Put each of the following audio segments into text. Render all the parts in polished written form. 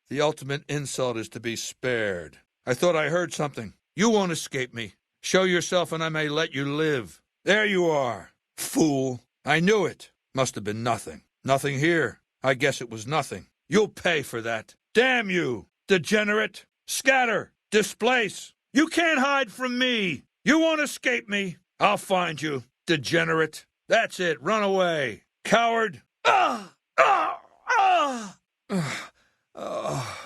The ultimate insult is to be spared. I thought I heard something. You won't escape me. Show yourself and I may let you live. There you are. Fool. I knew it. Must have been nothing. Nothing here. I guess it was nothing. You'll pay for that. Damn you, degenerate. Scatter. Displace. You can't hide from me. You won't escape me. I'll find you, degenerate. That's it. Run away. Coward. Ah! Ah! Ah!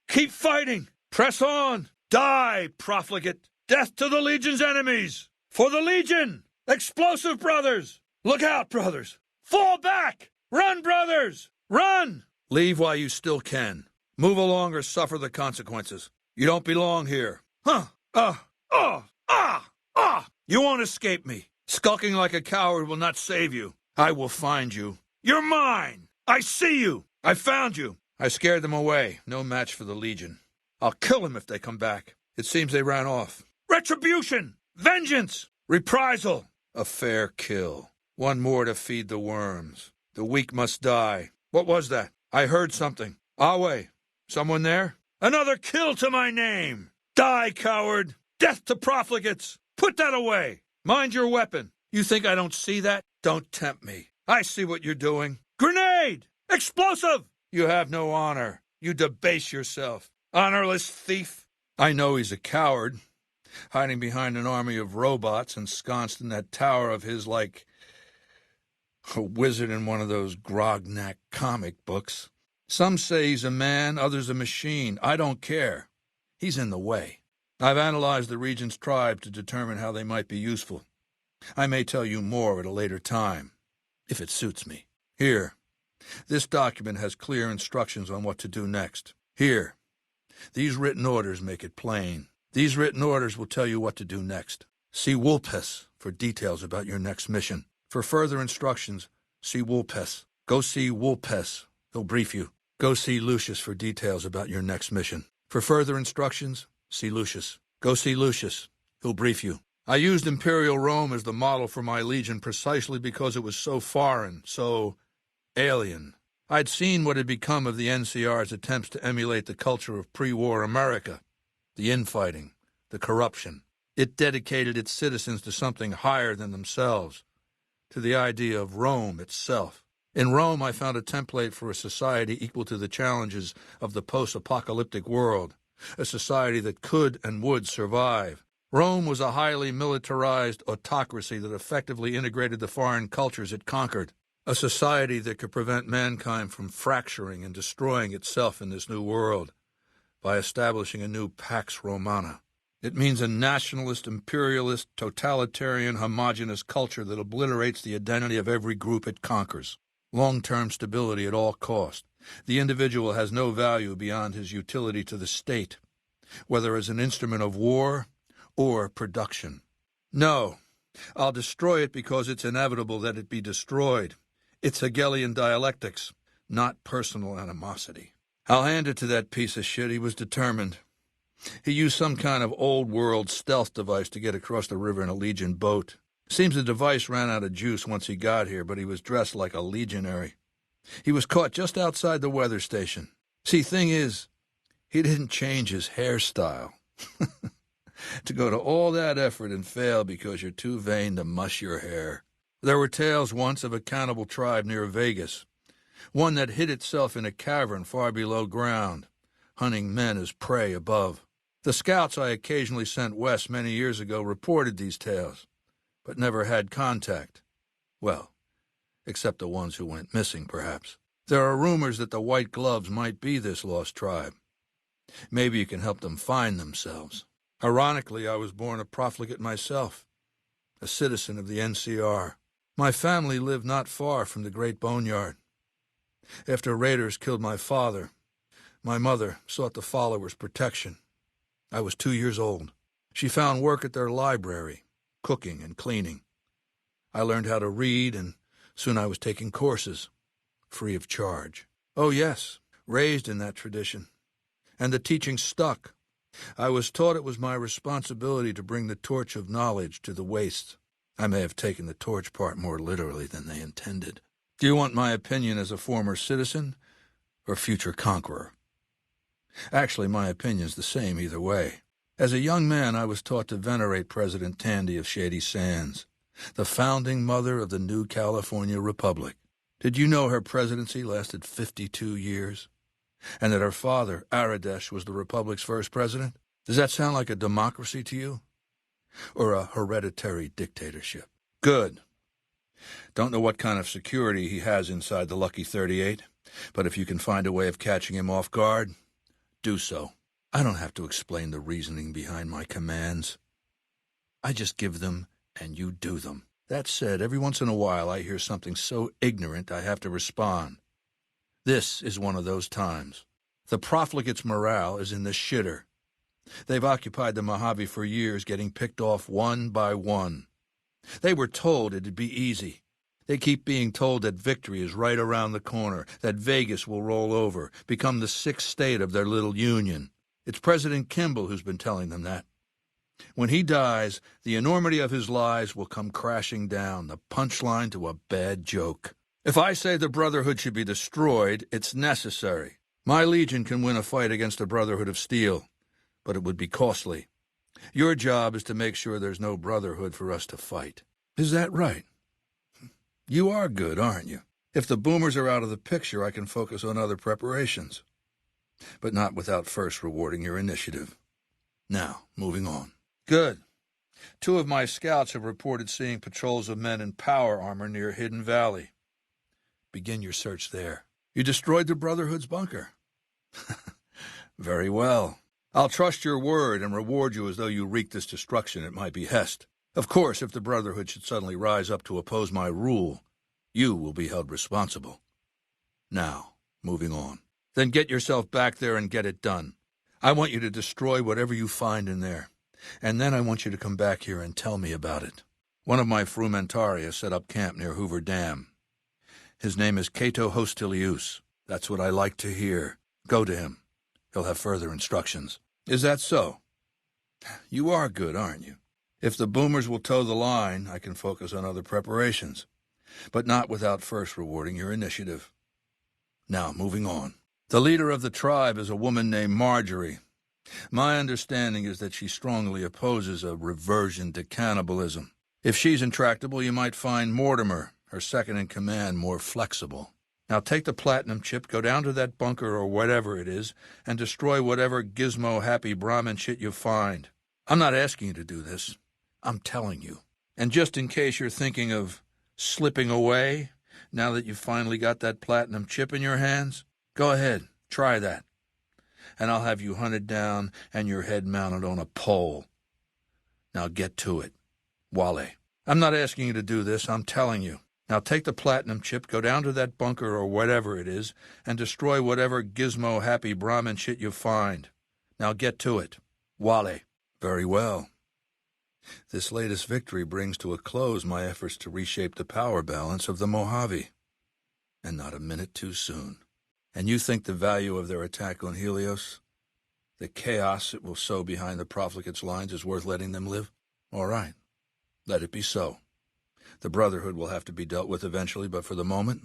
Keep fighting. Press on. Die, profligate. Death to the Legion's enemies. For the Legion. Explosive brothers. Look out, brothers. Fall back. Run, brothers. Run. Leave while you still can. Move along or suffer the consequences. You don't belong here. You won't escape me. Skulking like a coward will not save you. I will find you. You're mine. I see you. I found you. I scared them away. No match for the Legion. I'll kill them if they come back. It seems they ran off. Retribution! Vengeance! Reprisal! A fair kill. One more to feed the worms. The weak must die. What was that? I heard something. Awe. Someone there? Another kill to my name! Die, coward! Death to profligates! Put that away! Mind your weapon. You think I don't see that? Don't tempt me. I see what you're doing. Grenade! Explosive! You have no honor. You debase yourself. Honorless thief. I know he's a coward, hiding behind an army of robots ensconced in that tower of his like a wizard in one of those Grognak comic books. Some say he's a man, others a machine. I don't care. He's in the way. I've analyzed the region's tribe to determine how they might be useful. I may tell you more at a later time, if it suits me. Here, this document has clear instructions on what to do next. Here, these written orders make it plain. These written orders will tell you what to do next. See Wulpes for details about your next mission. For further instructions, see Wulpes. Go see Wulpes. He'll brief you. Go see Lucius for details about your next mission. For further instructions, see Lucius. Go see Lucius. He'll brief you. I used Imperial Rome as the model for my Legion precisely because it was so foreign, so alien. I'd seen what had become of the NCR's attempts to emulate the culture of pre-war America. The infighting, the corruption. It dedicated its citizens to something higher than themselves, to the idea of Rome itself. In Rome, I found a template for a society equal to the challenges of the post-apocalyptic world, a society that could and would survive. Rome was a highly militarized autocracy that effectively integrated the foreign cultures it conquered, a society that could prevent mankind from fracturing and destroying itself in this new world by establishing a new Pax Romana. It means a nationalist, imperialist, totalitarian, homogeneous culture that obliterates the identity of every group it conquers. Long-term stability at all cost. The individual has no value beyond his utility to the state, whether as an instrument of war or production. No, I'll destroy it because it's inevitable that it be destroyed. It's Hegelian dialectics, not personal animosity. I'll hand it to that piece of shit. He was determined. He used some kind of old-world stealth device to get across the river in a Legion boat. Seems the device ran out of juice once he got here, but he was dressed like a legionary. He was caught just outside the weather station. See, thing is, he didn't change his hairstyle. To go to all that effort and fail because you're too vain to muss your hair. There were tales once of a cannibal tribe near Vegas, one that hid itself in a cavern far below ground, hunting men as prey above. The scouts I occasionally sent west many years ago reported these tales, but never had contact. Well, except the ones who went missing, perhaps. There are rumors that the White Gloves might be this lost tribe. Maybe you can help them find themselves. Ironically, I was born a profligate myself, a citizen of the NCR. My family lived not far from the Great Boneyard. After raiders killed my father, my mother sought the followers' protection. I was 2 years old. She found work at their library, cooking and cleaning. I learned how to read, and soon I was taking courses, free of charge. Oh, yes, raised in that tradition. And the teaching stuck. I was taught it was my responsibility to bring the torch of knowledge to the wastes. I may have taken the torch part more literally than they intended. Do you want my opinion as a former citizen or future conqueror? Actually, my opinion's the same either way. As a young man, I was taught to venerate President Tandy of Shady Sands, the founding mother of the new California Republic. Did you know her presidency lasted 52 years? And that her father, Aradesh, was the Republic's first president? Does that sound like a democracy to you? Or a hereditary dictatorship? Good. Don't know what kind of security he has inside the Lucky 38, but if you can find a way of catching him off guard, do so. I don't have to explain the reasoning behind my commands. I just give them, and you do them. That said, every once in a while I hear something so ignorant I have to respond. This is one of those times. The profligates' morale is in the shitter. They've occupied the Mojave for years, getting picked off one by one. They were told it'd be easy. They keep being told that victory is right around the corner, that Vegas will roll over, become the sixth state of their little union. It's President Kimball who's been telling them that. When he dies, the enormity of his lies will come crashing down, the punchline to a bad joke. If I say the Brotherhood should be destroyed, it's necessary. My Legion can win a fight against the Brotherhood of Steel, but it would be costly. Your job is to make sure there's no Brotherhood for us to fight. Is that right? You are good, aren't you? If the boomers are out of the picture, I can focus on other preparations. But not without first rewarding your initiative. Now, moving on. Good. 2 of my scouts have reported seeing patrols of men in power armor near Hidden Valley. Begin your search there. You destroyed the Brotherhood's bunker. Very well. I'll trust your word and reward you as though you wreaked this destruction at my behest. Of course, if the Brotherhood should suddenly rise up to oppose my rule, you will be held responsible. Now, moving on. Then get yourself back there and get it done. I want you to destroy whatever you find in there. And then I want you to come back here and tell me about it. One of my Frumentari has set up camp near Hoover Dam. His name is Cato Hostilius. That's what I like to hear. Go to him. He'll have further instructions. Is that so? You are good, aren't you? If the boomers will toe the line, I can focus on other preparations, but not without first rewarding your initiative. Now, moving on. The leader of the tribe is a woman named Marjorie. My understanding is that she strongly opposes a reversion to cannibalism. If she's intractable, you might find Mortimer, her second-in-command, more flexible. Now take the platinum chip, go down to that bunker or whatever it is, and destroy whatever gizmo-happy Brahmin shit you find. I'm not asking you to do this. I'm telling you. And just in case you're thinking of slipping away, now that you've finally got that platinum chip in your hands, go ahead, try that. And I'll have you hunted down and your head mounted on a pole. Now get to it. Wale. I'm not asking you to do this, I'm telling you. Now take the platinum chip, go down to that bunker or whatever it is, and destroy whatever gizmo-happy Brahmin shit you find. Now get to it. Wale. Very well. This latest victory brings to a close my efforts to reshape the power balance of the Mojave. And not a minute too soon. And you think the value of their attack on Helios, the chaos it will sow behind the profligates' lines, is worth letting them live? All right. Let it be so. The Brotherhood will have to be dealt with eventually, but for the moment,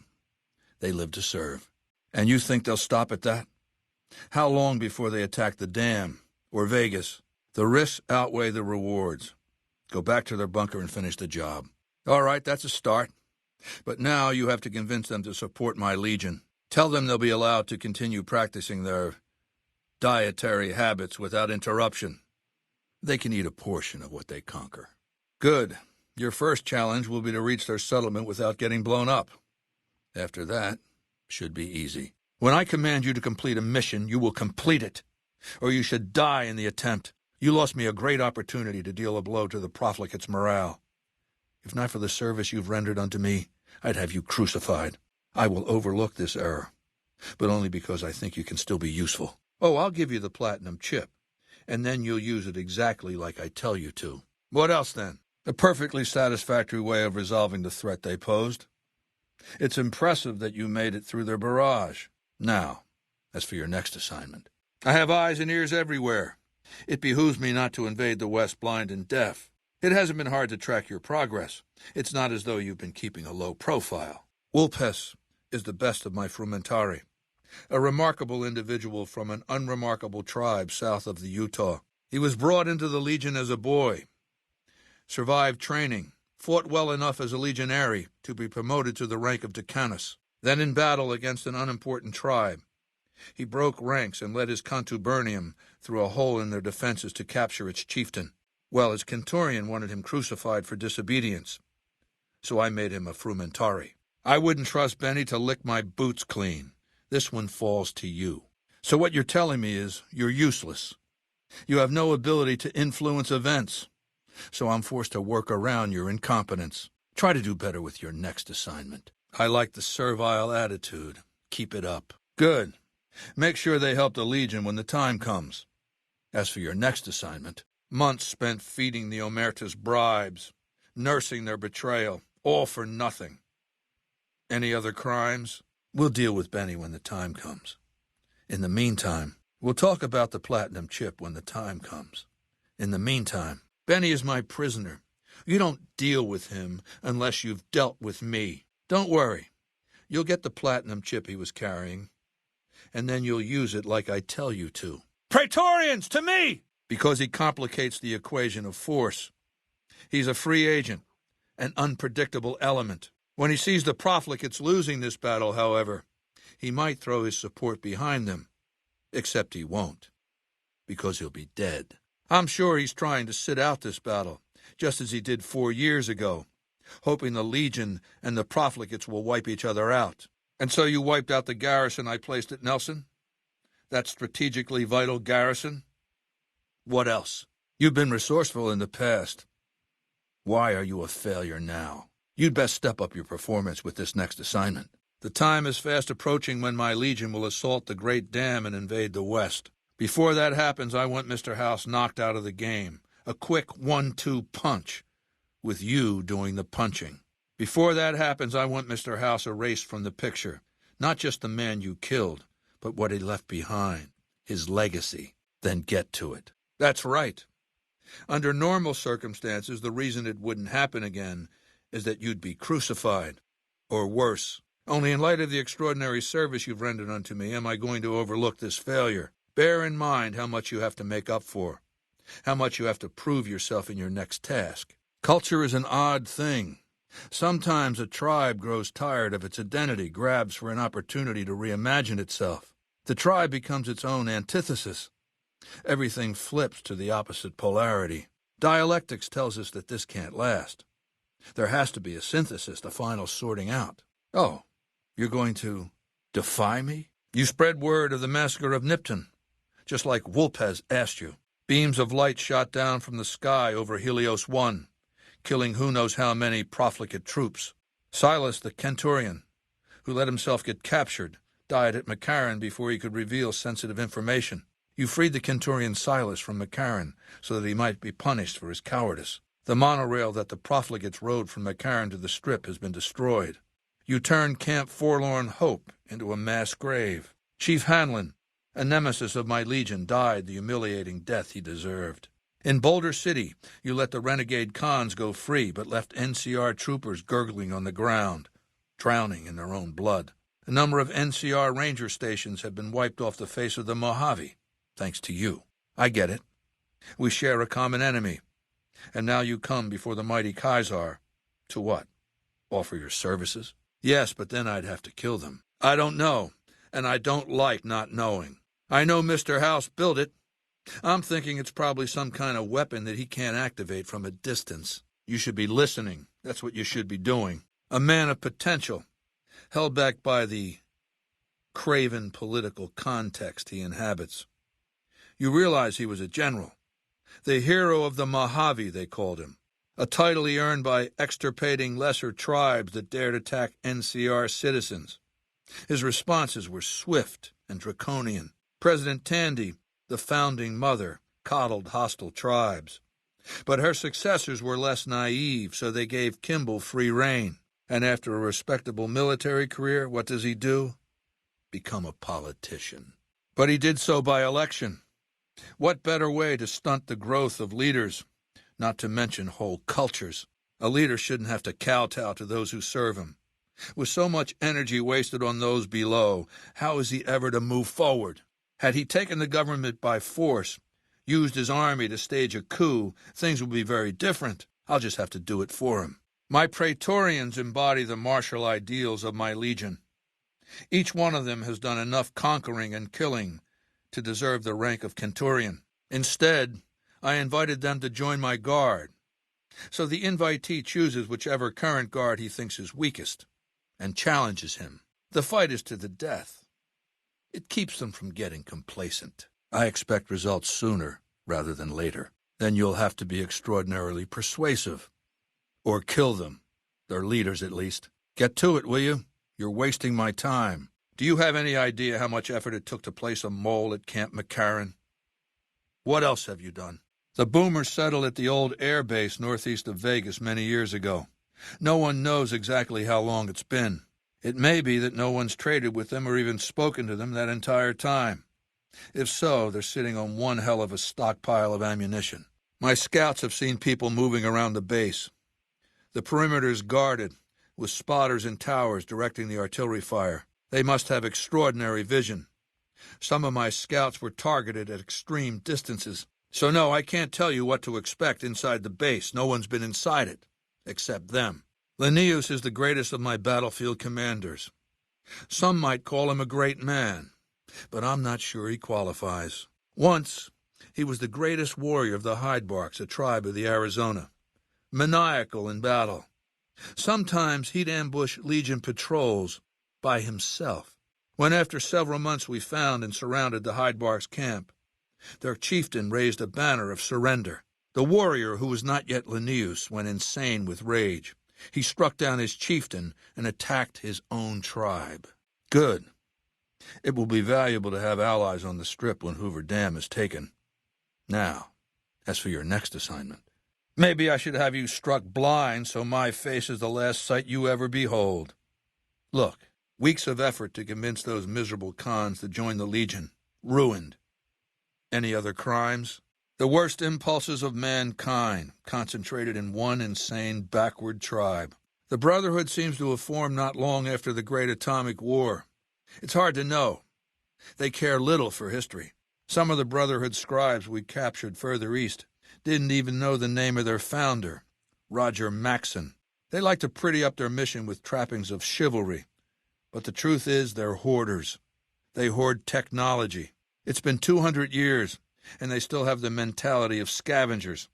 they live to serve. And you think they'll stop at that? How long before they attack the dam or Vegas? The risks outweigh the rewards. Go back to their bunker and finish the job. All right, that's a start. But now you have to convince them to support my Legion. Tell them they'll be allowed to continue practicing their dietary habits without interruption. They can eat a portion of what they conquer. Good. Your first challenge will be to reach their settlement without getting blown up. After that, should be easy. When I command you to complete a mission, you will complete it, or you should die in the attempt. You lost me a great opportunity to deal a blow to the profligates' morale. If not for the service you've rendered unto me, I'd have you crucified. I will overlook this error, but only because I think you can still be useful. Oh, I'll give you the platinum chip, and then you'll use it exactly like I tell you to. What else, then? A perfectly satisfactory way of resolving the threat they posed. It's impressive that you made it through their barrage. Now, as for your next assignment, I have eyes and ears everywhere. It behooves me not to invade the West blind and deaf. It hasn't been hard to track your progress. It's not as though you've been keeping a low profile. Ulpes is the best of my Frumentari. a remarkable individual from an unremarkable tribe south of the Utah. He was brought into the Legion as a boy, survived training, fought well enough as a legionary to be promoted to the rank of decanus. Then in battle against an unimportant tribe, he broke ranks and led his contubernium through a hole in their defenses to capture its chieftain. Well, his centurion wanted him crucified for disobedience, so I made him a frumentari. I wouldn't trust Benny to lick my boots clean. This one falls to you. So what you're telling me is you're useless. You have no ability to influence events, so I'm forced to work around your incompetence. Try to do better with your next assignment. I like the servile attitude. Keep it up. Good. Make sure they help the Legion when the time comes. As for your next assignment, months spent feeding the Omertas bribes, nursing their betrayal, all for nothing. Any other crimes? We'll deal with Benny when the time comes. In the meantime, we'll talk about the platinum chip when the time comes. In the meantime, Benny is my prisoner. You don't deal with him unless you've dealt with me. Don't worry. You'll get the platinum chip he was carrying, and then you'll use it like I tell you to. Praetorians, to me! Because he complicates the equation of force. He's a free agent, an unpredictable element. When he sees the profligates losing this battle, however, he might throw his support behind them. Except he won't, because he'll be dead. I'm sure he's trying to sit out this battle, just as he did 4 years ago, hoping the Legion and the profligates will wipe each other out. And so you wiped out the garrison I placed at Nelson? That strategically vital garrison? What else? You've been resourceful in the past. Why are you a failure now? You'd best step up your performance with this next assignment. The time is fast approaching when my Legion will assault the Great Dam and invade the West. Before that happens, I want Mr. House knocked out of the game. A quick 1-2 punch, with you doing the punching. Before that happens, I want Mr. House erased from the picture. Not just the man you killed, but what he left behind, his legacy. Then get to it. That's right. Under normal circumstances, the reason it wouldn't happen again is that you'd be crucified, or worse. Only in light of the extraordinary service you've rendered unto me am I going to overlook this failure. Bear in mind how much you have to make up for, how much you have to prove yourself in your next task. Culture is an odd thing. Sometimes a tribe grows tired of its identity, grabs for an opportunity to reimagine itself. The tribe becomes its own antithesis. Everything flips to the opposite polarity. Dialectics tells us that this can't last. There has to be a synthesis, a final sorting out. Oh, you're going to defy me? You spread word of the massacre of Nipton, just like Wulpez asked you. Beams of light shot down from the sky over Helios 1, killing who knows how many profligate troops. Silas the Centurion, who let himself get captured, died at McCarran before he could reveal sensitive information. You freed the Centurion Silas from McCarran so that he might be punished for his cowardice. The monorail that the profligates rode from McCarran to the Strip has been destroyed. You turned Camp Forlorn Hope into a mass grave. Chief Hanlon, a nemesis of my Legion, died the humiliating death he deserved. In Boulder City, you let the renegade cons go free, but left NCR troopers gurgling on the ground, drowning in their own blood. A number of NCR ranger stations have been wiped off the face of the Mojave, thanks to you. I get it. We share a common enemy. And now you come before the mighty Kaiser. To what? Offer your services? Yes, but then I'd have to kill them. I don't know, and I don't like not knowing. I know Mr. House built it. I'm thinking it's probably some kind of weapon that he can't activate from a distance. You should be listening. That's what you should be doing. A man of potential, held back by the craven political context he inhabits. You realize he was a general. The hero of the Mojave, they called him. A title he earned by extirpating lesser tribes that dared attack NCR citizens. His responses were swift and draconian. President Tandy, the founding mother, coddled hostile tribes. But her successors were less naive, so they gave Kimball free rein. And after a respectable military career, what does he do? Become a politician. But he did so by election. What better way to stunt the growth of leaders, not to mention whole cultures? A leader shouldn't have to kowtow to those who serve him. With so much energy wasted on those below, how is he ever to move forward? Had he taken the government by force, used his army to stage a coup, things would be very different. I'll just have to do it for him. My Praetorians embody the martial ideals of my legion. Each one of them has done enough conquering and killing to deserve the rank of centurion. Instead, I invited them to join my guard. So the invitee chooses whichever current guard he thinks is weakest and challenges him. The fight is to the death. It keeps them from getting complacent. I expect results sooner rather than later. Then you'll have to be extraordinarily persuasive. Or kill them. Their leaders, at least. Get to it, will you? You're wasting my time. Do you have any idea how much effort it took to place a mole at Camp McCarran? What else have you done? The boomers settled at the old air base northeast of Vegas many years ago. No one knows exactly how long it's been. It may be that no one's traded with them or even spoken to them that entire time. If so, they're sitting on one hell of a stockpile of ammunition. My scouts have seen people moving around the base. The perimeter's guarded, with spotters in towers directing the artillery fire. They must have extraordinary vision. Some of my scouts were targeted at extreme distances. So no, I can't tell you what to expect inside the base. No one's been inside it, except them. Linnaeus is the greatest of my battlefield commanders. Some might call him a great man, but I'm not sure he qualifies. Once, he was the greatest warrior of the Hydebarks, a tribe of the Arizona. Maniacal in battle. Sometimes he'd ambush Legion patrols by himself. When after several months we found and surrounded the Hydebarks camp, their chieftain raised a banner of surrender. The warrior, who was not yet Linnaeus, went insane with rage. He struck down his chieftain and attacked his own tribe. Good. It will be valuable to have allies on the Strip when Hoover Dam is taken. Now, as for your next assignment, maybe I should have you struck blind so my face is the last sight you ever behold. Look, weeks of effort to convince those miserable cons to join the Legion. Ruined. Any other crimes? The worst impulses of mankind, concentrated in one insane, backward tribe. The Brotherhood seems to have formed not long after the Great Atomic War. It's hard to know. They care little for history. Some of the Brotherhood scribes we captured further east didn't even know the name of their founder, Roger Maxson. They like to pretty up their mission with trappings of chivalry. But the truth is they're hoarders. They hoard technology. It's been 200 years, and they still have the mentality of scavengers.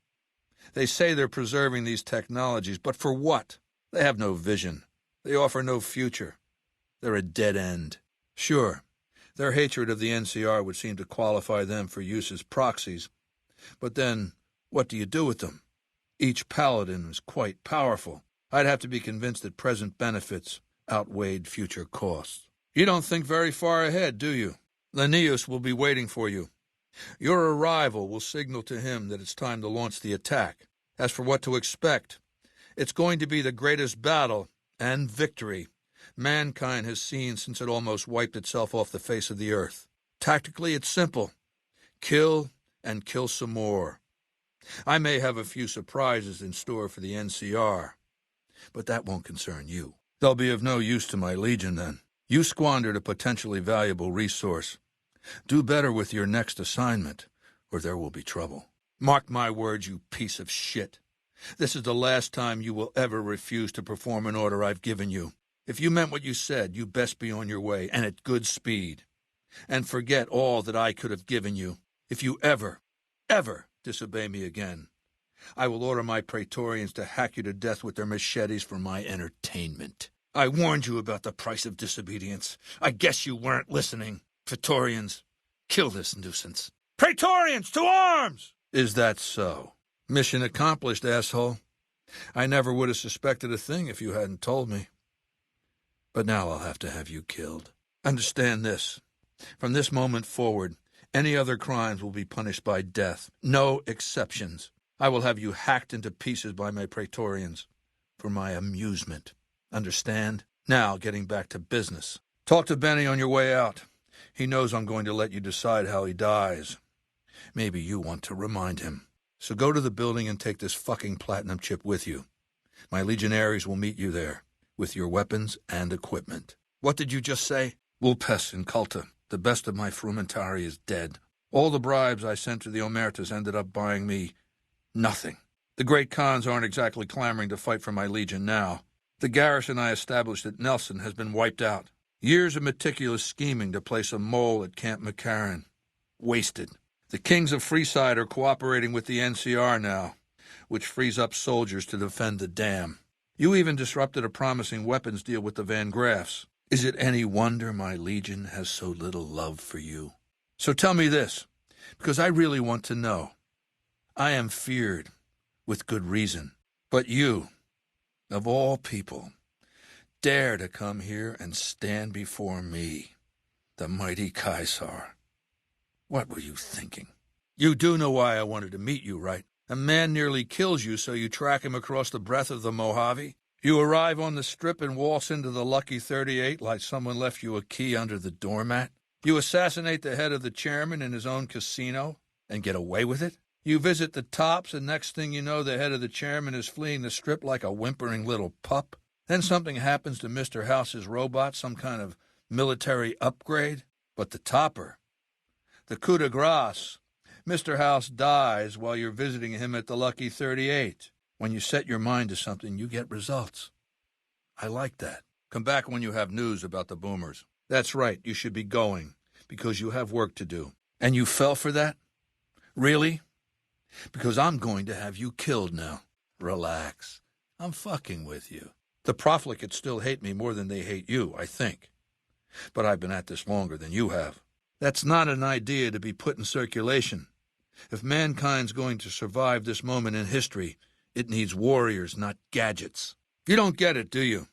They say they're preserving these technologies, but for what? They have no vision. They offer no future. They're a dead end. Sure, their hatred of the NCR would seem to qualify them for use as proxies. But then, what do you do with them? Each paladin is quite powerful. I'd have to be convinced that present benefits outweighed future costs. You don't think very far ahead, do you? Linnaeus will be waiting for you. Your arrival will signal to him that it's time to launch the attack. As for what to expect, it's going to be the greatest battle and victory mankind has seen since it almost wiped itself off the face of the earth. Tactically, it's simple. Kill and kill some more. I may have a few surprises in store for the NCR, but that won't concern you. They'll be of no use to my Legion then. You squandered a potentially valuable resource. Do better with your next assignment, or there will be trouble. Mark my words, you piece of shit. This is the last time you will ever refuse to perform an order I've given you. If you meant what you said, you best be on your way, and at good speed. And forget all that I could have given you. If you ever disobey me again, I will order my Praetorians to hack you to death with their machetes for my entertainment. I warned you about the price of disobedience. I guess you weren't listening. Praetorians, kill this nuisance. Praetorians, to arms! Is that so? Mission accomplished, asshole. I never would have suspected a thing if you hadn't told me. But now I'll have to have you killed. Understand this. From this moment forward, any other crimes will be punished by death. No exceptions. I will have you hacked into pieces by my Praetorians for my amusement. Understand? Now, getting back to business. Talk to Benny on your way out. He knows I'm going to let you decide how he dies. Maybe you want to remind him. So go to the building and take this fucking platinum chip with you. My legionaries will meet you there. with your weapons and equipment. What did you just say? Vulpes Inculta, the best of my frumentari, is dead. All the bribes I sent to the Omertas ended up buying me nothing. The great Khans aren't exactly clamoring to fight for my legion now. The garrison I established at Nelson has been wiped out. Years of meticulous scheming to place a mole at Camp McCarran. Wasted. The kings of Freeside are cooperating with the NCR now, which frees up soldiers to defend the dam. You even disrupted a promising weapons deal with the Van Graffs. Is it any wonder my legion has so little love for you? So tell me this, because I really want to know. I am feared, with good reason. But you, of all people, dare to come here and stand before me, the mighty Caesar. What were you thinking? You do know why I wanted to meet you, right? A man nearly kills you, so you track him across the breadth of the Mojave. You arrive on the strip and waltz into the Lucky 38 like someone left you a key under the doormat. You assassinate the head of the chairman in his own casino and get away with it. You visit the tops, and next thing you know, the head of the chairman is fleeing the strip like a whimpering little pup. Then something happens to Mr. House's robot, some kind of military upgrade. But the topper, the coup de grace, Mr. House dies while you're visiting him at the Lucky 38. When you set your mind to something, you get results. I like that. Come back when you have news about the boomers. That's right, you should be going, because you have work to do. And you fell for that? Really? Because I'm going to have you killed now. Relax. I'm fucking with you. The profligates still hate me more than they hate you, I think. But I've been at this longer than you have. That's not an idea to be put in circulation. If mankind's going to survive this moment in history, it needs warriors, not gadgets. You don't get it, do you?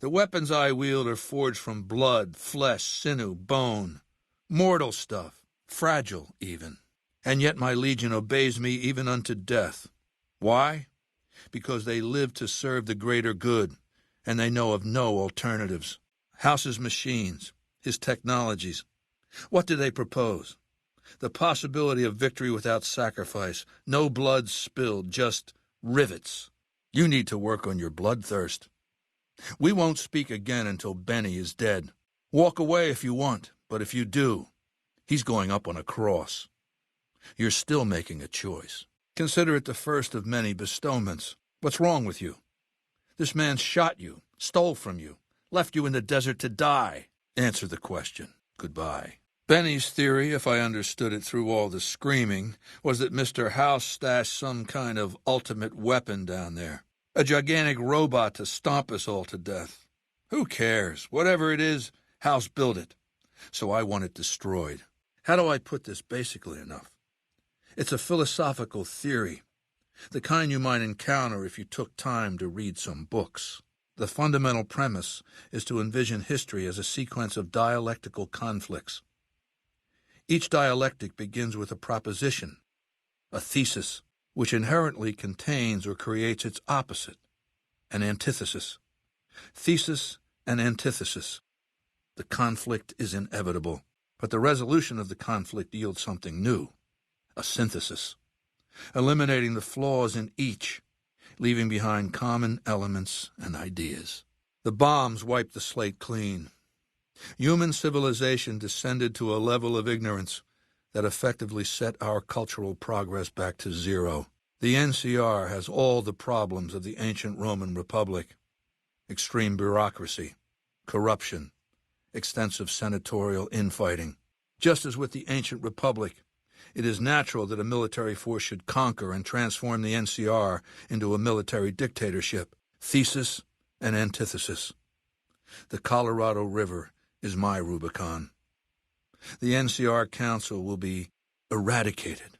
The weapons I wield are forged from blood, flesh, sinew, bone. Mortal stuff. Fragile, even. And yet my legion obeys me even unto death. Why? Because they live to serve the greater good, and they know of no alternatives. House's machines, his technologies. What do they propose? The possibility of victory without sacrifice. No blood spilled, just rivets. You need to work on your bloodthirst. We won't speak again until Benny is dead. Walk away if you want, but if you do, he's going up on a cross. You're still making a choice. Consider it the first of many bestowments. What's wrong with you? This man shot you, stole from you, left you in the desert to die. Answer the question. Goodbye. Benny's theory, if I understood it through all the screaming, was that Mr. House stashed some kind of ultimate weapon down there. A gigantic robot to stomp us all to death. Who cares? Whatever it is, House built it. So I want it destroyed. How do I put this basically enough? It's a philosophical theory, the kind you might encounter if you took time to read some books. The fundamental premise is to envision history as a sequence of dialectical conflicts. Each dialectic begins with a proposition, a thesis, which inherently contains or creates its opposite, an antithesis. Thesis and antithesis. The conflict is inevitable, but the resolution of the conflict yields something new, a synthesis, eliminating the flaws in each, leaving behind common elements and ideas. The bombs wiped the slate clean. Human civilization descended to a level of ignorance that effectively set our cultural progress back to zero. The NCR has all the problems of the ancient Roman Republic: extreme bureaucracy, corruption, extensive senatorial infighting. Just as with the ancient Republic, it is natural that a military force should conquer and transform the NCR into a military dictatorship. Thesis and antithesis. The Colorado River is my Rubicon. The NCR Council will be eradicated,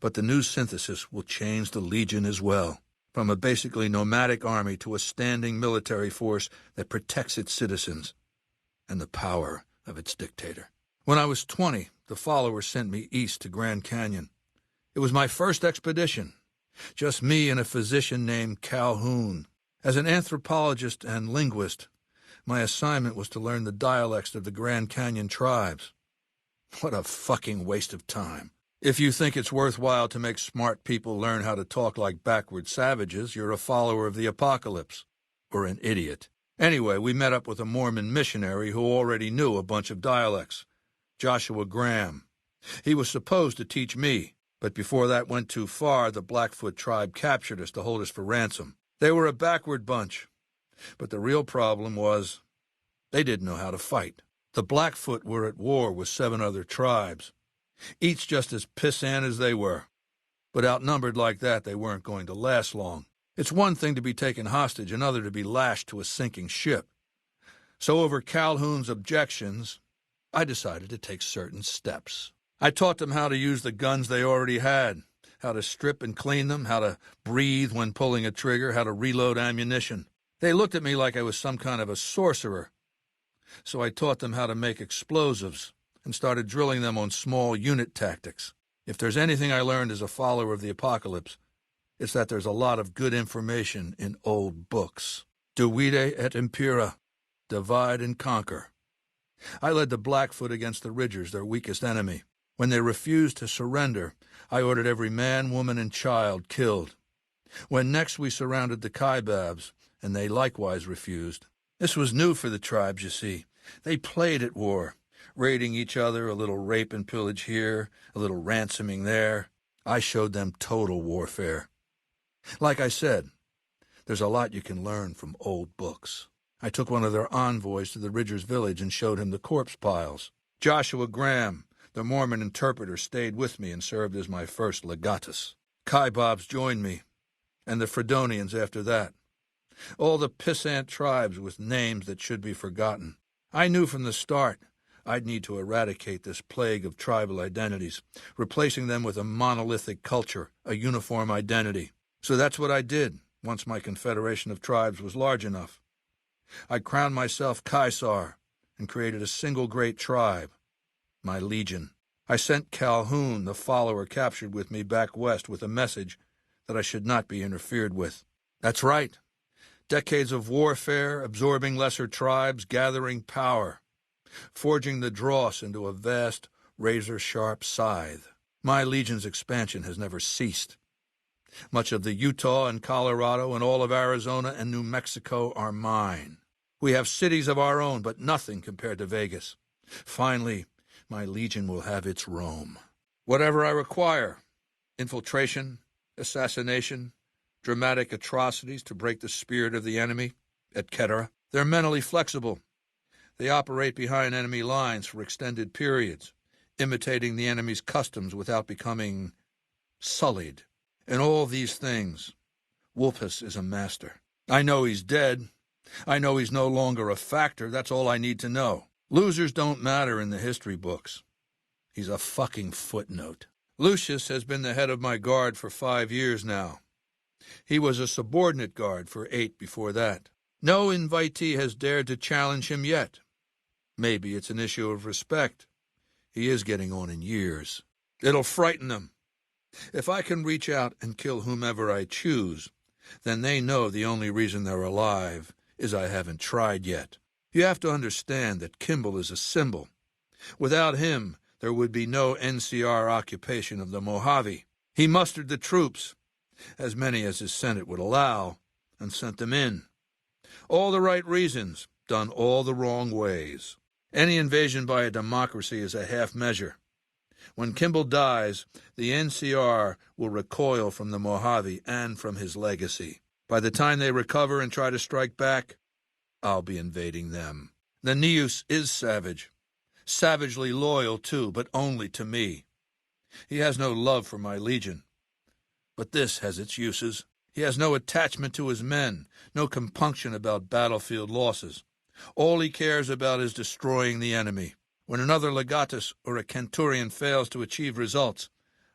but the new synthesis will change the Legion as well, from a basically nomadic army to a standing military force that protects its citizens and the power of its dictator. When I was 20, the followers sent me east to Grand Canyon. It was my first expedition, just me and a physician named Calhoun. As an anthropologist and linguist, my assignment was to learn the dialects of the Grand Canyon tribes. What a fucking waste of time. If you think it's worthwhile to make smart people learn how to talk like backward savages, you're a follower of the apocalypse. or an idiot. Anyway, we met up with a Mormon missionary who already knew a bunch of dialects, Joshua Graham. He was supposed to teach me, but before that went too far, the Blackfoot tribe captured us to hold us for ransom. They were a backward bunch, but the real problem was they didn't know how to fight. The Blackfoot were at war with 7 other tribes, each just as pissant as they were. But outnumbered like that, they weren't going to last long. It's one thing to be taken hostage, another to be lashed to a sinking ship. So over Calhoun's objections, I decided to take certain steps. I taught them how to use the guns they already had, how to strip and clean them, how to breathe when pulling a trigger, how to reload ammunition. They looked at me like I was some kind of a sorcerer. So I taught them how to make explosives and started drilling them on small unit tactics. If there's anything I learned as a follower of the apocalypse, it's that there's a lot of good information in old books. Divide et impera, divide and conquer. I led the Blackfoot against the Ridgers, their weakest enemy. When they refused to surrender, I ordered every man, woman, and child killed. When next we surrounded the Kaibabs, and they likewise refused. This was new for the tribes, you see. They played at war, raiding each other, a little rape and pillage here, a little ransoming there. I showed them total warfare. Like I said, there's a lot you can learn from old books. I took one of their envoys to the Ridgers' village and showed him the corpse piles. Joshua Graham, the Mormon interpreter, stayed with me and served as my first legatus. Kaibabs joined me, and the Fredonians after that. All the pissant tribes with names that should be forgotten. I knew from the start I'd need to eradicate this plague of tribal identities, replacing them with a monolithic culture, a uniform identity. So that's what I did once my confederation of tribes was large enough. I crowned myself Caesar and created a single great tribe, my legion. I sent Calhoun, the follower captured with me, back west with a message that I should not be interfered with. That's right. Decades of warfare, absorbing lesser tribes, gathering power, forging the dross into a vast, razor-sharp scythe. My legion's expansion has never ceased. Much of the Utah and Colorado and all of Arizona and New Mexico are mine. We have cities of our own, but nothing compared to Vegas. Finally, my legion will have its Rome. Whatever I require, infiltration, assassination, dramatic atrocities to break the spirit of the enemy, etc. They're mentally flexible. They operate behind enemy lines for extended periods, imitating the enemy's customs without becoming sullied. In all these things, Wolpus is a master. I know he's dead. I know he's no longer a factor. That's all I need to know. Losers don't matter in the history books. He's a fucking footnote. Lucius has been the head of my guard for 5 years now. He was a subordinate guard for 8 before that. No invitee has dared to challenge him yet. Maybe it's an issue of respect. He is getting on in years. It'll frighten them. If I can reach out and kill whomever I choose, then they know the only reason they're alive is I haven't tried yet. You have to understand that Kimball is a symbol. Without him, there would be no NCR occupation of the Mojave. He mustered the troops, as many as his Senate would allow, and sent them in. All the right reasons, done all the wrong ways. Any invasion by a democracy is a half measure. When Kimball dies, the NCR will recoil from the Mojave and from his legacy. By the time they recover and try to strike back, I'll be invading them. The Neus is savage. Savagely loyal, too, but only to me. He has no love for my legion. But this has its uses. He has no attachment to his men, no compunction about battlefield losses. All he cares about is destroying the enemy. When another legatus or a centurion fails to achieve results,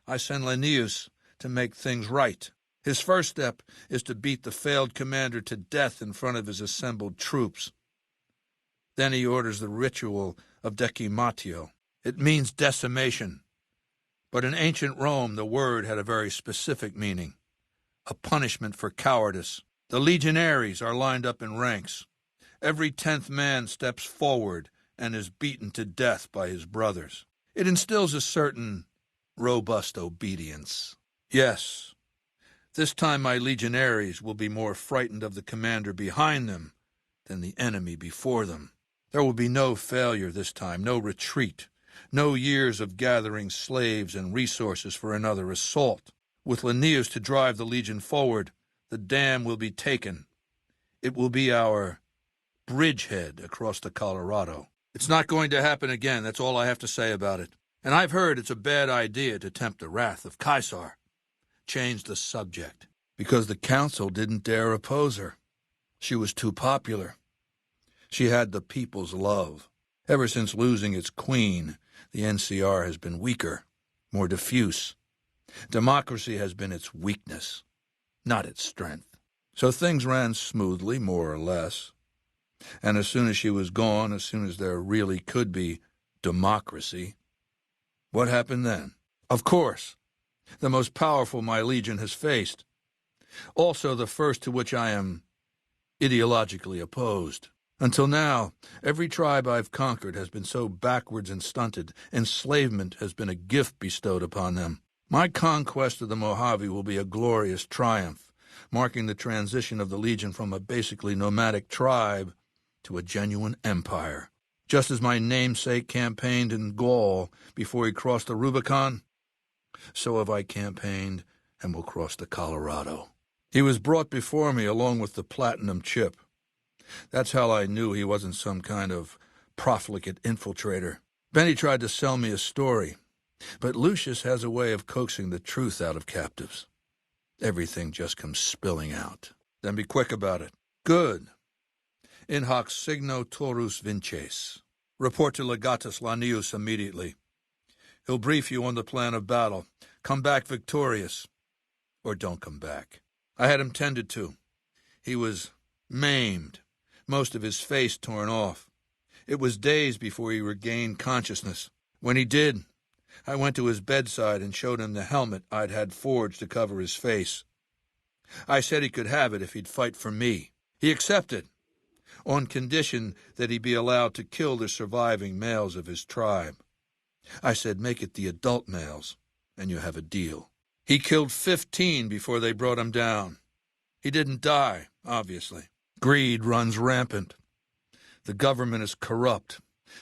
I send Linnaeus to make things right. His first step is to beat the failed commander to death in front of his assembled troops. Then he orders the ritual of decimatio. It means decimation. But in ancient Rome, the word had a very specific meaning, a punishment for cowardice. The legionaries are lined up in ranks. Every 10th man steps forward and is beaten to death by his brothers. It instills a certain robust obedience. Yes, This time my legionaries will be more frightened of the commander behind them than the enemy before them. There will be no failure this time, no retreat, no years of gathering slaves and resources for another assault. With Linnaeus to drive the legion forward, the dam will be taken. It will be our bridgehead across the Colorado. It's not going to happen again, that's all I have to say about it. And I've heard it's a bad idea to tempt the wrath of Caesar. Change the subject, because the council didn't dare oppose her. She was too popular. She had the people's love. Ever since losing its queen, the NCR has been weaker, more diffuse. Democracy has been its weakness, not its strength. So things ran smoothly, more or less. And as soon as she was gone, as soon as there really could be democracy, what happened then? Of course, the most powerful my legion has faced. Also the first to which I am ideologically opposed. Until now, every tribe I've conquered has been so backwards and stunted, enslavement has been a gift bestowed upon them. My conquest of the Mojave will be a glorious triumph, marking the transition of the Legion from a basically nomadic tribe to a genuine empire. Just as my namesake campaigned in Gaul before he crossed the Rubicon, so have I campaigned and will cross the Colorado. He was brought before me along with the platinum chip. That's how I knew he wasn't some kind of profligate infiltrator. Benny tried to sell me a story, but Lucius has a way of coaxing the truth out of captives. Everything just comes spilling out. Then be quick about it. Good. In hoc signo torus vinces. Report to Legatus Lanius immediately. He'll brief you on the plan of battle. Come back victorious. Or don't come back. I had him tended to. He was maimed, most of his face torn off. It was days before he regained consciousness. When he did, I went to his bedside and showed him the helmet I'd had forged to cover his face. I said he could have it if he'd fight for me. He accepted, on condition that he be allowed to kill the surviving males of his tribe. I said, make it the adult males, and you have a deal. He killed 15 before they brought him down. He didn't die, obviously. Greed runs rampant. The government is corrupt,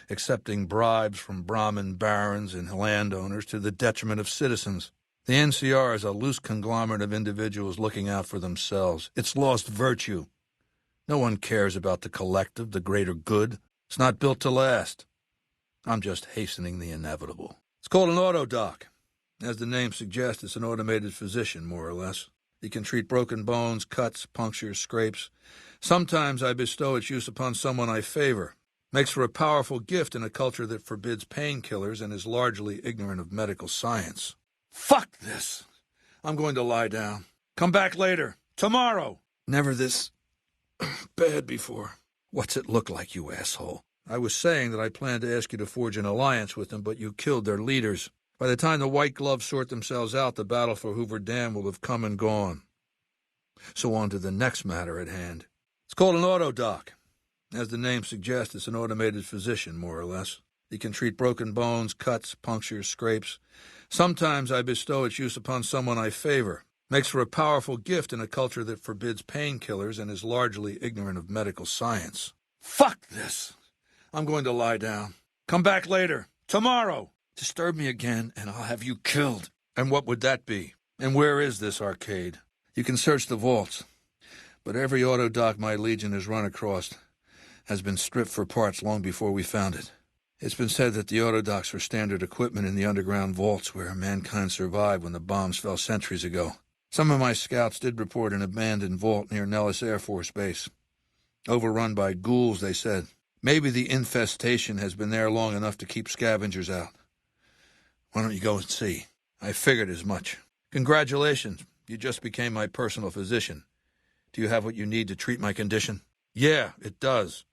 accepting bribes from Brahmin barons and landowners to the detriment of citizens. The NCR is a loose conglomerate of individuals looking out for themselves. It's lost virtue. No one cares about the collective, the greater good. It's not built to last. I'm just hastening the inevitable. It's called an autodoc. As the name suggests, it's an automated physician, more or less. He can treat broken bones, cuts, punctures, scrapes. Sometimes I bestow its use upon someone I favor. Makes for a powerful gift in a culture that forbids painkillers and is largely ignorant of medical science. Fuck this! I'm going to lie down. Come back later. Tomorrow! Never this bad before. What's it look like, you asshole? I was saying that I planned to ask you to forge an alliance with them, but you killed their leaders. By the time the White Gloves sort themselves out, the battle for Hoover Dam will have come and gone. So on to the next matter at hand. It's called an autodoc. As the name suggests, it's an automated physician, more or less. He can treat broken bones, cuts, punctures, scrapes. Sometimes I bestow its use upon someone I favor. Makes for a powerful gift in a culture that forbids painkillers and is largely ignorant of medical science. Fuck this! I'm going to lie down. Come back later. Tomorrow! Disturb me again, and I'll have you killed. And what would that be? And where is this arcade? You can search the vaults, but every autodoc my legion has run across has been stripped for parts long before we found it. It's been said that the autodocs were standard equipment in the underground vaults where mankind survived when the bombs fell centuries ago. Some of my scouts did report an abandoned vault near Nellis Air Force Base. Overrun by ghouls, they said. Maybe the infestation has been there long enough to keep scavengers out. Why don't you go and see? I figured as much. Congratulations. You just became my personal physician. Do you have what you need to treat my condition? Yeah, it does.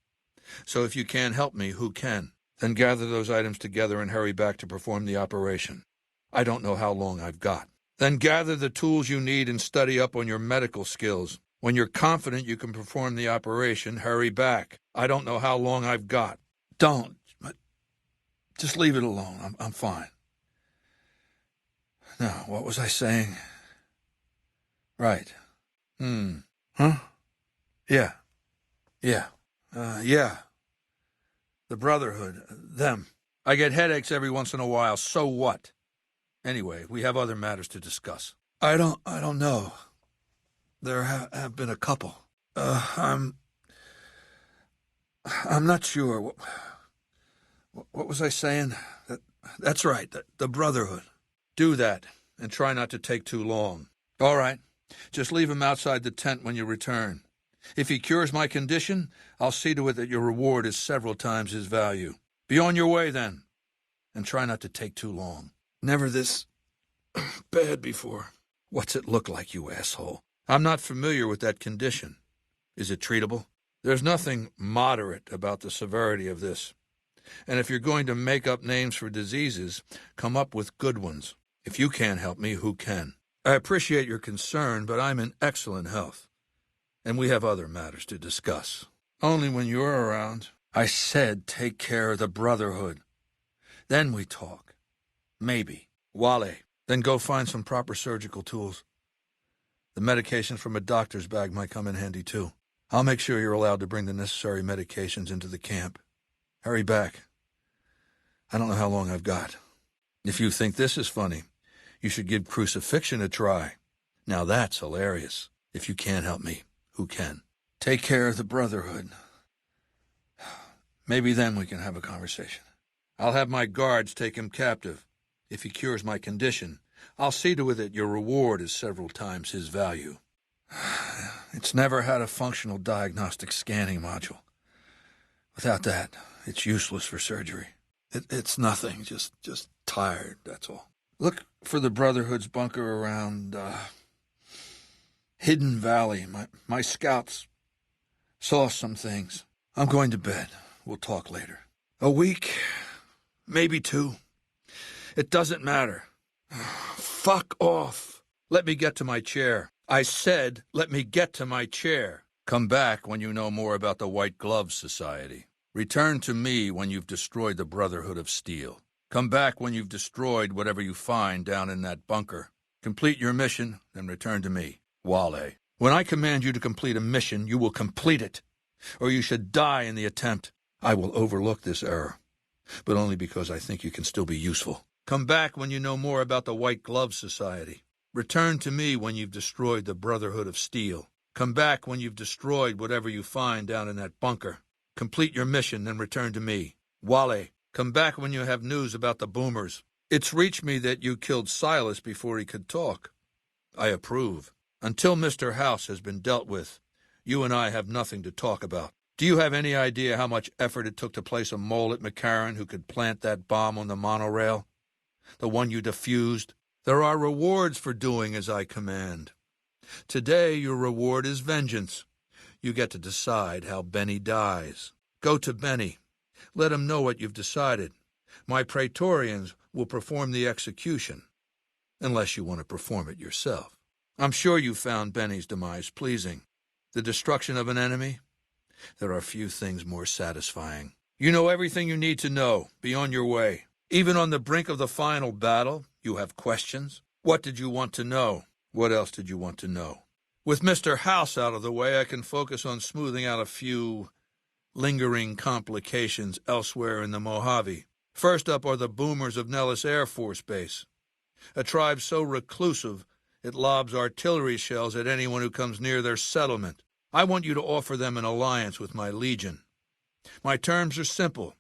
So if you can't help me, who can? Then gather those items together and hurry back to perform the operation. I don't know how long I've got. Then gather the tools you need and study up on your medical skills. When you're confident you can perform the operation, hurry back. I don't know how long I've got. Don't. Just leave it alone. I'm fine. Now, what was I saying? Right. Huh? Yeah. Yeah. Yeah. The Brotherhood. Them. I get headaches every once in a while, so what? Anyway, we have other matters to discuss. I don't know. There have been a couple. I'm not sure. What was I saying? That's right, the Brotherhood. Do that, and try not to take too long. All right. Just leave him outside the tent when you return. If he cures my condition, I'll see to it that your reward is several times his value. Be on your way, then, and try not to take too long. Never this bad before. What's it look like, you asshole? I'm not familiar with that condition. Is it treatable? There's nothing moderate about the severity of this. And if you're going to make up names for diseases, come up with good ones. If you can't help me, who can? I appreciate your concern, but I'm in excellent health. And we have other matters to discuss. Only when you're around. I said take care of the Brotherhood. Then we talk. Maybe. Wale. Then go find some proper surgical tools. The medications from a doctor's bag might come in handy, too. I'll make sure you're allowed to bring the necessary medications into the camp. Hurry back. I don't know how long I've got. If you think this is funny, you should give crucifixion a try. Now that's hilarious. If you can't help me, who can? Take care of the Brotherhood. Maybe then we can have a conversation. I'll have my guards take him captive. If he cures my condition, I'll see to it that your reward is several times his value. It's never had a functional diagnostic scanning module. Without that, it's useless for surgery. It's nothing, just tired, that's all. Look for the Brotherhood's bunker around, Hidden Valley. My scouts saw some things. I'm going to bed. We'll talk later. A week, maybe 2. It doesn't matter. Fuck off. Let me get to my chair. I said, let me get to my chair. Come back when you know more about the White Glove Society. Return to me when you've destroyed the Brotherhood of Steel. Come back when you've destroyed whatever you find down in that bunker. Complete your mission, then return to me. Wale. When I command you to complete a mission, you will complete it, or you should die in the attempt. I will overlook this error, but only because I think you can still be useful. Come back when you know more about the White Glove Society. Return to me when you've destroyed the Brotherhood of Steel. Come back when you've destroyed whatever you find down in that bunker. Complete your mission, then return to me. Wale. Come back when you have news about the boomers. It's reached me that you killed Silas before he could talk. I approve. Until Mr. House has been dealt with, you and I have nothing to talk about. Do you have any idea how much effort it took to place a mole at McCarran who could plant that bomb on the monorail? The one you defused? There are rewards for doing as I command. Today your reward is vengeance. You get to decide how Benny dies. Go to Benny. Let him know what you've decided. My Praetorians will perform the execution, unless you want to perform it yourself. I'm sure you found Benny's demise pleasing. The destruction of an enemy? There are few things more satisfying. You know everything you need to know. Be on your way. Even on the brink of the final battle, you have questions. What did you want to know? What else did you want to know? With Mr. House out of the way, I can focus on smoothing out a few lingering complications elsewhere in the Mojave. First up are the boomers of Nellis Air Force Base, a tribe so reclusive it lobs artillery shells at anyone who comes near their settlement. I want you to offer them an alliance with my legion. My terms are simple.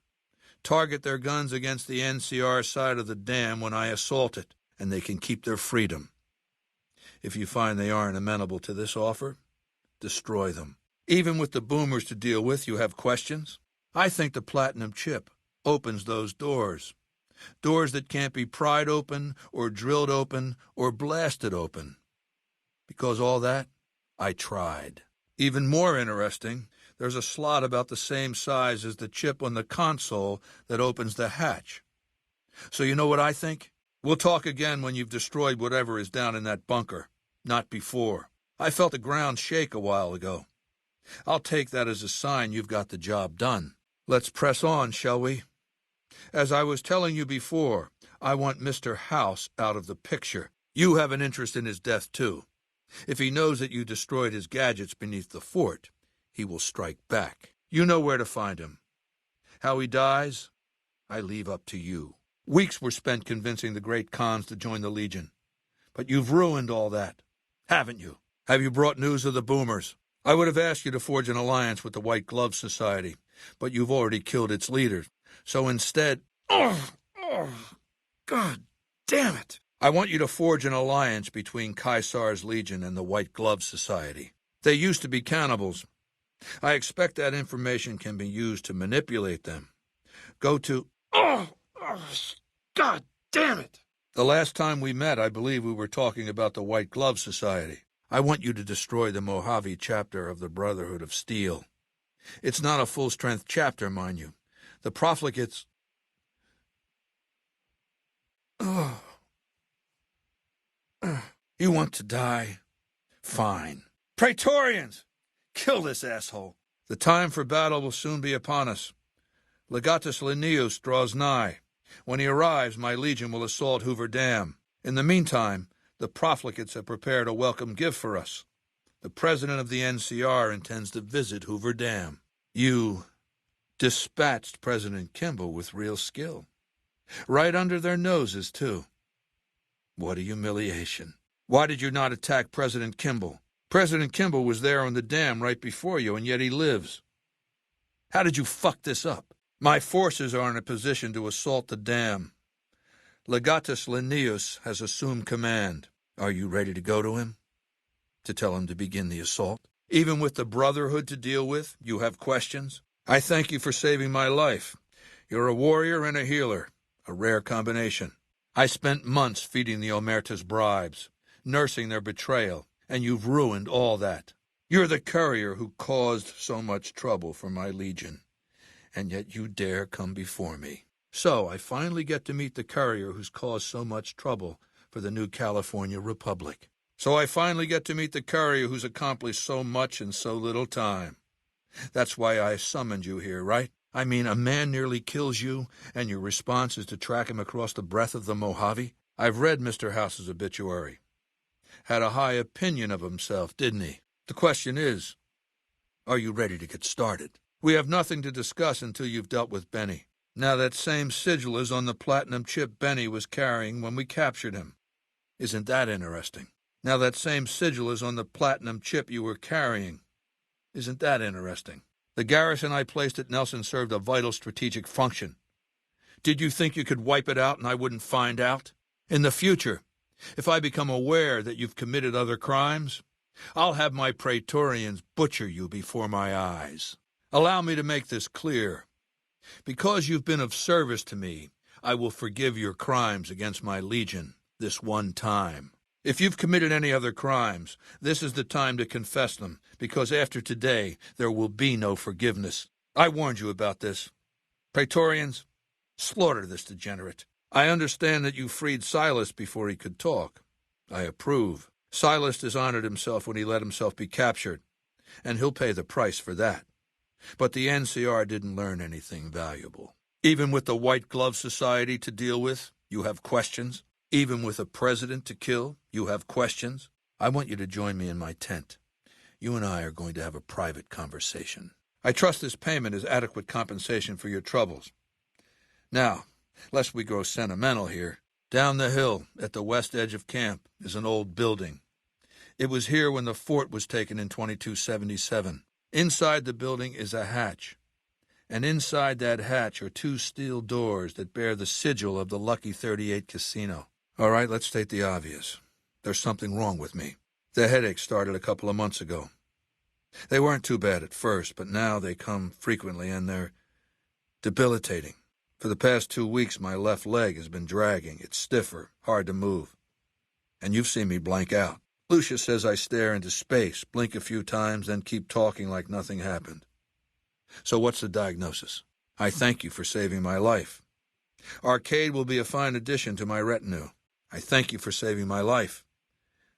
Target their guns against the NCR side of the dam when I assault it, and they can keep their freedom. If you find they aren't amenable to this offer, destroy them. Even with the boomers to deal with, you have questions? I think the platinum chip opens those doors. Doors that can't be pried open, or drilled open, or blasted open. Because all that, I tried. Even more interesting, there's a slot about the same size as the chip on the console that opens the hatch. So you know what I think? We'll talk again when you've destroyed whatever is down in that bunker. Not before. I felt the ground shake a while ago. I'll take that as a sign you've got the job done. Let's press on, shall we? As I was telling you before, I want Mr. House out of the picture. You have an interest in his death, too. If he knows that you destroyed his gadgets beneath the fort, he will strike back. You know where to find him. How he dies, I leave up to you. Weeks were spent convincing the great Khans to join the Legion. But you've ruined all that, haven't you? Have you brought news of the boomers? I would have asked you to forge an alliance with the White Glove Society, but you've already killed its leader. So instead... God damn it! I want you to forge an alliance between Caesar's Legion and the White Glove Society. They used to be cannibals. I expect that information can be used to manipulate them. Go to... God damn it! The last time we met, I believe we were talking about the White Glove Society. I want you to destroy the Mojave chapter of the Brotherhood of Steel. It's not a full-strength chapter, mind you. The profligates... You want to die? Fine. Praetorians! Kill this asshole. The time for battle will soon be upon us. Legatus Linnaeus draws nigh. When he arrives, my legion will assault Hoover Dam. In the meantime, the profligates have prepared a welcome gift for us. The president of the NCR intends to visit Hoover Dam. You dispatched President Kimball with real skill. Right under their noses, too. What a humiliation. Why did you not attack President Kimball? President Kimball was there on the dam right before you, and yet he lives. How did you fuck this up? My forces are in a position to assault the dam. Legatus Linnaeus has assumed command. Are you ready to go to him? To tell him to begin the assault? Even with the Brotherhood to deal with, you have questions? I thank you for saving my life. You're a warrior and a healer, a rare combination. I spent months feeding the Omertas bribes, nursing their betrayal, and you've ruined all that. You're the courier who caused so much trouble for my legion, and yet you dare come before me. So I finally get to meet the courier who's caused so much trouble for the new California Republic. So I finally get to meet the courier who's accomplished so much in so little time. That's why I summoned you here, right? I mean, a man nearly kills you, and your response is to track him across the breadth of the Mojave? I've read Mr. House's obituary. Had a high opinion of himself, didn't he? The question is, are you ready to get started? We have nothing to discuss until you've dealt with Benny. Now that same sigil is on the platinum chip Benny was carrying when we captured him. Isn't that interesting? Now that same sigil is on the platinum chip you were carrying. Isn't that interesting? The garrison I placed at Nelson served a vital strategic function. Did you think you could wipe it out and I wouldn't find out? In the future, if I become aware that you've committed other crimes, I'll have my Praetorians butcher you before my eyes. Allow me to make this clear. Because you've been of service to me, I will forgive your crimes against my legion this one time. If you've committed any other crimes, this is the time to confess them, because after today, there will be no forgiveness. I warned you about this. Praetorians, slaughter this degenerate. I understand that you freed Silas before he could talk. I approve. Silas dishonored himself when he let himself be captured, and he'll pay the price for that. But the NCR didn't learn anything valuable. Even with the White Glove Society to deal with, you have questions. Even with a president to kill, you have questions. I want you to join me in my tent. You and I are going to have a private conversation. I trust this payment is adequate compensation for your troubles. Now, lest we grow sentimental here, down the hill at the west edge of camp is an old building. It was here when the fort was taken in 2277. Inside the building is a hatch, and inside that hatch are two steel doors that bear the sigil of the Lucky 38 Casino. All right, let's state the obvious. There's something wrong with me. The headaches started a couple of months ago. They weren't too bad at first, but now they come frequently and they're debilitating. For the past 2 weeks, my left leg has been dragging. It's stiffer, hard to move. And you've seen me blank out. Lucia says I stare into space, blink a few times, then keep talking like nothing happened. So what's the diagnosis? I thank you for saving my life. Arcade will be a fine addition to my retinue. I thank you for saving my life.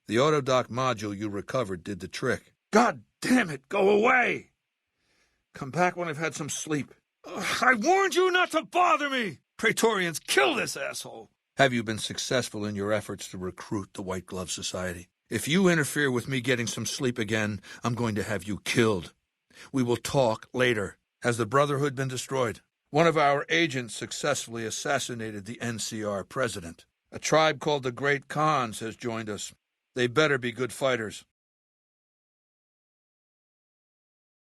The autodoc module you recovered did the trick. God damn it, go away! Come back when I've had some sleep. I warned you not to bother me! Praetorians, kill this asshole! Have you been successful in your efforts to recruit the White Glove Society? If you interfere with me getting some sleep again, I'm going to have you killed. We will talk later. Has the Brotherhood been destroyed? One of our agents successfully assassinated the NCR president. A tribe called the Great Khans has joined us. They better be good fighters.